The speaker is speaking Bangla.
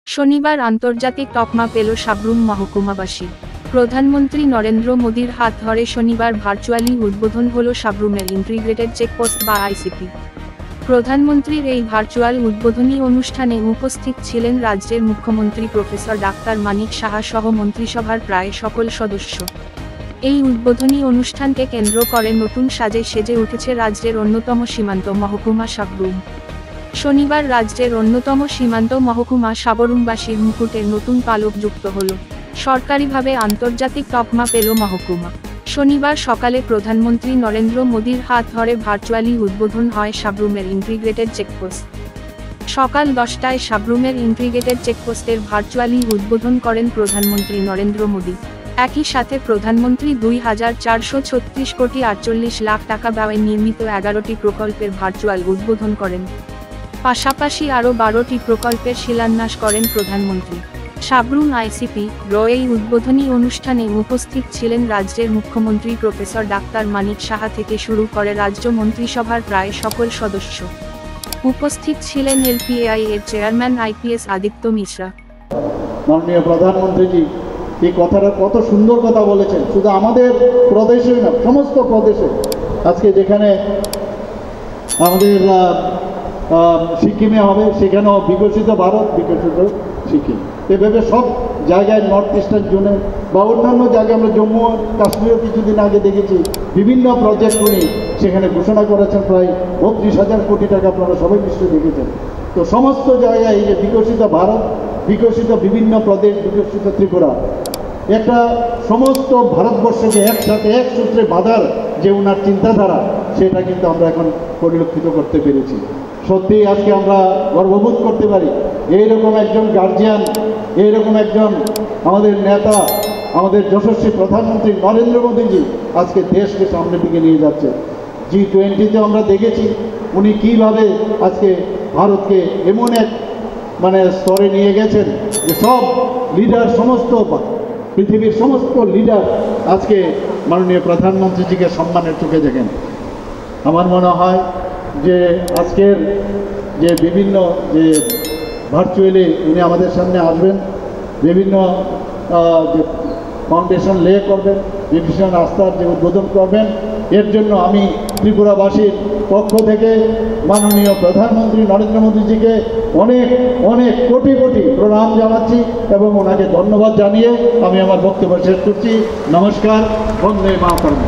শনিবার আন্তর্জাতিক তকমা পেল সাব্রুম মহকুমাবাসী। প্রধানমন্ত্রী নরেন্দ্র মোদীর হাত ধরে শনিবার ভার্চুয়ালি উদ্বোধন হল সাব্রুমের ইন্টিগ্রেটেড চেকপোস্ট বা আইসিপি। প্রধানমন্ত্রীর এই ভার্চুয়াল উদ্বোধনী অনুষ্ঠানে উপস্থিত ছিলেন রাজ্যের মুখ্যমন্ত্রী প্রফেসর ডাক্তার মানিক সাহা সহ মন্ত্রিসভার প্রায় সকল সদস্য। এই উদ্বোধনী অনুষ্ঠানকে কেন্দ্র করে নতুন সাজে সেজে উঠেছে রাজ্যের অন্যতম সীমান্ত মহকুমা সাব্রুম। শনিবার রাজ্যের অন্যতম সীমান্ত মহকুমা সাবরুমবাসীর মুকুটে নতুন পালক যুক্ত হল। সরকারিভাবে আন্তর্জাতিক তকমা পেল মহকুমা। শনিবার সকালে প্রধানমন্ত্রী নরেন্দ্র মোদীর হাত ধরে ভার্চুয়ালি উদ্বোধন হয় সাব্রুমের ইন্টিগ্রেটেড চেকপোস্ট। সকাল 10টায় সাব্রুমের ইন্টিগ্রেটেড চেকপোস্টের ভার্চুয়ালি উদ্বোধন করেন প্রধানমন্ত্রী নরেন্দ্র মোদী। একই সাথে প্রধানমন্ত্রী 2436 কোটি 48 লাখ টাকা ব্যয়ে নির্মিত 11টি প্রকল্পের ভার্চুয়াল উদ্বোধন করেন। পাশাপাশি আরও 12টি প্রকল্পের শিলান্যাস করেন প্রধানমন্ত্রী। সাব্রুম আইসিপি এই উদ্বোধনী অনুষ্ঠানে উপস্থিত ছিলেন রাজ্যের মুখ্যমন্ত্রী প্রফেসর ডাক্তার মানিক সাহা থেকে শুরু করে রাজ্য মন্ত্রিসভার প্রায় সকল সদস্য। উপস্থিত ছিলেন এলপিআই এর চেয়ারম্যান আইপিএস আদিত্য মিশ্রা। মাননীয় প্রধানমন্ত্রীজি এই কথাটা কত সুন্দর কথা বলেছেন, শুধু আমাদের প্রদেশে না, সমস্ত প্রদেশে। আজকে যেখানে আমাদের সিকিমে হবে, সেখানেও বিকশিত ভারত, বিকশিত সিকিম, এভাবে সব জায়গায় নর্থ ইস্টার্ন জোনে বা অন্যান্য জায়গায় আমরা জম্মু কাশ্মীরও কিছুদিন আগে দেখেছি বিভিন্ন প্রজেক্ট উনি সেখানে ঘোষণা করেছেন, প্রায় 32,000 কোটি টাকা, আপনারা সবাই নিশ্চয়ই দেখেছেন। তো সমস্ত জায়গায় এই যে বিকশিত ভারত, বিকশিত বিভিন্ন প্রদেশ, বিকশিত ত্রিপুরা, একটা সমস্ত ভারতবর্ষকে একসাথে এক সূত্রে বাঁধার যে ওনার চিন্তাধারা, সেটা কিন্তু আমরা এখন পরিলক্ষিত করতে পেরেছি। সত্যি আজকে আমরা গর্ববোধ করতে পারি এইরকম একজন গার্জিয়ান, এইরকম একজন আমাদের নেতা, আমাদের যশস্বী প্রধানমন্ত্রী নরেন্দ্র মোদীজি আজকে দেশকে সামনের দিকে নিয়ে যাচ্ছে। G20-তে আমরা দেখেছি উনি কীভাবে আজকে ভারতকে এমন এক স্তরে নিয়ে গেছেন যে সব লিডার, সমস্ত পৃথিবীর সমস্ত লিডার আজকে মাননীয় প্রধানমন্ত্রীজিকে সম্মানের চোখে দেখেন। আমার মনে হয় যে আজকের যে বিভিন্ন যে ভার্চুয়ালি উনি আমাদের সামনে আসবেন, বিভিন্ন যে ফাউন্ডেশন লে করবেন, বিভিন্ন রাস্তার যে উদ্বোধন করবেন, এর জন্য আমি ত্রিপুরাবাসীর পক্ষ থেকে মাননীয় প্রধানমন্ত্রী নরেন্দ্র মোদীজিকে অনেক অনেক কোটি কোটি প্রণাম জানাচ্ছি এবং ওনাকে ধন্যবাদ জানিয়ে আমি আমার বক্তব্য শেষ করছি। নমস্কার, বন্দে মাতরম।